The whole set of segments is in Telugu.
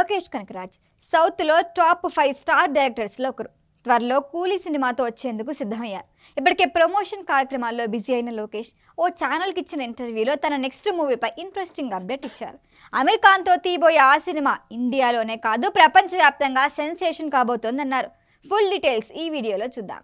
లోకేష్ కనకరాజ్ సౌత్ లో టాప్ 5 స్టార్ డైరెక్టర్స్ లో ఒకరు. త్వరలో కూలీ సినిమాతో వచ్చేందుకు సిద్ధమయ్యారు. ఇప్పటికే ప్రమోషన్ కార్యక్రమాల్లో బిజీ అయిన లోకేష్ ఓ ఛానల్కి ఇచ్చిన ఇంటర్వ్యూలో తన నెక్స్ట్ మూవీపై ఇంట్రెస్టింగ్ అప్డేట్ ఇచ్చారు. అమీర్ ఖాన్తో తీయబోయే ఆ సినిమా ఇండియాలోనే కాదు ప్రపంచవ్యాప్తంగా సెన్సేషన్ కాబోతోందన్నారు. ఫుల్ డీటెయిల్స్ ఈ వీడియోలో చూద్దాం.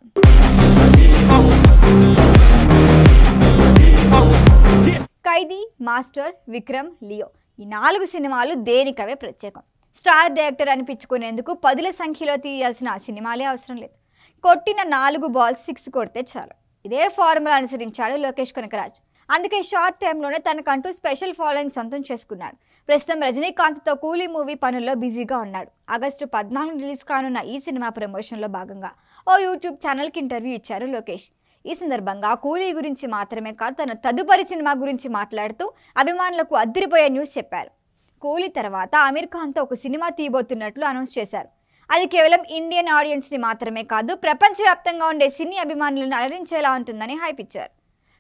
ఖైదీ, మాస్టర్, విక్రమ్, లియో ఈ 4 సినిమాలు దేనికవే ప్రత్యేకం. స్టార్ డైరెక్టర్ అనిపించుకునేందుకు పదుల సంఖ్యలో తీయాల్సిన సినిమాలే అవసరం లేదు. కొట్టిన 4 బాల్స్ 6 కొడితే చాలు. ఇదే ఫార్ములా అనుసరించాడు లోకేష్ కనకరాజ్. అందుకే షార్ట్ టైంలోనే తనకంటూ స్పెషల్ ఫాలోయింగ్ సొంతం చేసుకున్నాడు. ప్రస్తుతం రజనీకాంత్తో కూలీ మూవీ పనుల్లో బిజీగా ఉన్నాడు. ఆగస్టు 14 రిలీజ్ కానున్న ఈ సినిమా ప్రమోషన్లో భాగంగా ఓ యూట్యూబ్ ఛానల్కి ఇంటర్వ్యూ ఇచ్చారు లోకేష్. ఈ సందర్భంగా కూలీ గురించి మాత్రమే కాదు తన తదుపరి సినిమా గురించి మాట్లాడుతూ అభిమానులకు అదిరిపోయే న్యూస్ చెప్పారు. కూలీ తర్వాత అమీర్ ఖాన్తో ఒక సినిమా తీయబోతున్నట్లు అనౌన్స్ చేశారు. అది కేవలం ఇండియన్ ఆడియన్స్ని మాత్రమే కాదు ప్రపంచవ్యాప్తంగా ఉండే సినీ అభిమానులను అలరించేలా ఉంటుందని హైప్ ఇచ్చారు.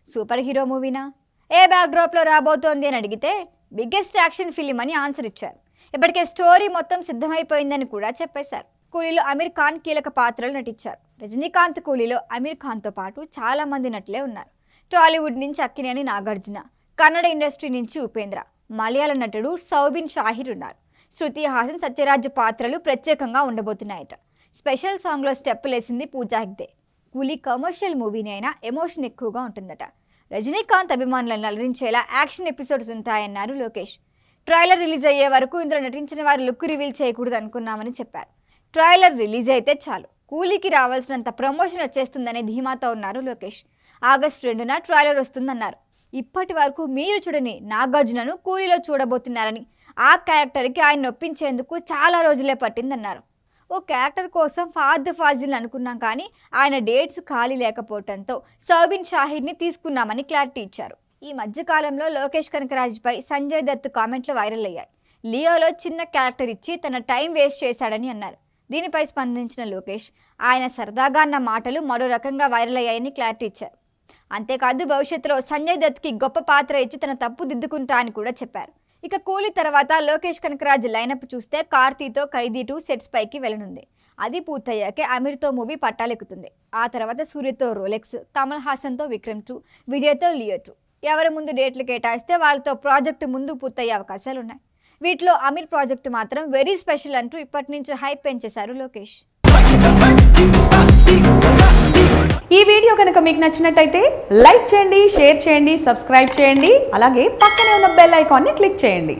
సూపర్ హీరో మూవీనా, ఏ బ్యాక్డ్రాప్లో రాబోతోంది అని అడిగితే బిగ్గెస్ట్ యాక్షన్ ఫిలిం అని ఆన్సర్ ఇచ్చారు. ఇప్పటికే స్టోరీ మొత్తం సిద్ధమైపోయిందని కూడా చెప్పేశారు. కూలీలో అమీర్ ఖాన్ కీలక పాత్రలు నటించారు. రజనీకాంత్ కూలీలో అమీర్ ఖాన్తో పాటు చాలా మంది నటులే ఉన్నారు. టాలీవుడ్ నుంచి అక్కినేని నాగార్జున, కన్నడ ఇండస్ట్రీ నుంచి ఉపేంద్ర, మలయాళ నటుడు సౌబిన్ షాహిర్ ఉన్నారు. శృతి హాసన్, సత్యరాజ్ పాత్రలు ప్రత్యేకంగా ఉండబోతున్నాయట. స్పెషల్ సాంగ్లో స్టెప్పులేసింది పూజా హెగ్డే. కూలీ కమర్షియల్ మూవీని అయినా ఎమోషన్ ఎక్కువగా ఉంటుందట. రజనీకాంత్ అభిమానులను అలరించేలా యాక్షన్ ఎపిసోడ్స్ ఉంటాయన్నారు లోకేష్. ట్రైలర్ రిలీజ్ అయ్యే వరకు ఇందులో నటించిన వారు లుక్ రివీల్ చేయకూడదు అనుకున్నామని చెప్పారు. ట్రైలర్ రిలీజ్ అయితే చాలు కూలీకి రావాల్సినంత ప్రమోషన్ వచ్చేస్తుందనే ధీమాతో ఉన్నారు లోకేష్. ఆగస్టు 2న ట్రైలర్ వస్తుందన్నారు. ఇప్పటి వరకు మీరు చూడని నాగార్జునను కూలీలో చూడబోతున్నారని, ఆ క్యారెక్టర్కి ఆయన ఒప్పించేందుకు చాలా రోజులే పట్టిందన్నారు. ఓ క్యారెక్టర్ కోసం ఫాజిల్ అనుకున్నాం కానీ ఆయన డేట్స్ ఖాళీ లేకపోవడంతో సౌబిన్ షాహిర్ని తీసుకున్నామని క్లారిటీ ఇచ్చారు. ఈ మధ్యకాలంలో లోకేష్ కనకరాజ్పై సంజయ్ దత్ కామెంట్లు వైరల్ అయ్యాయి. లియోలో చిన్న క్యారెక్టర్ ఇచ్చి తన టైం వేస్ట్ చేశాడని అన్నారు. దీనిపై స్పందించిన లోకేష్ ఆయన సరదాగా అన్న మాటలు మరో రకంగా వైరల్ అయ్యాయని క్లారిటీ ఇచ్చారు. అంతేకాదు భవిష్యత్తులో సంజయ్ దత్కి గొప్ప పాత్ర ఇచ్చి తన తప్పు దిద్దుకుంటా అని కూడా చెప్పారు. ఇక కూలీ తర్వాత లోకేష్ కనకరాజ్ లైనప్ చూస్తే కార్తీతో ఖైదీ 2 సెట్స్ పైకి వెళ్ళనుంది. అది పూర్తయ్యాకే అమీర్తో మూవీ పట్టాలెక్కుతుంది. ఆ తర్వాత సూర్యతో రోలెక్స్, కమల్ హాసన్తో విక్రమ్ 2, విజయ్తో లియో 2 ఎవరి ముందు డేట్లు కేటాయిస్తే వాళ్ళతో ప్రాజెక్టు ముందు పూర్తయ్యే అవకాశాలున్నాయి. వీటిలో అమీర్ ప్రాజెక్టు మాత్రం వెరీ స్పెషల్ అంటూ ఇప్పటి నుంచి హైప్ పెంచేశారు లోకేష్. ఈ వీడియో కనుక మీకు నచ్చినట్టయితే లైక్ చేయండి, షేర్ చేయండి, సబ్స్క్రైబ్ చేయండి. అలాగే పక్కనే ఉన్న బెల్ ఐకాన్ని క్లిక్ చేయండి.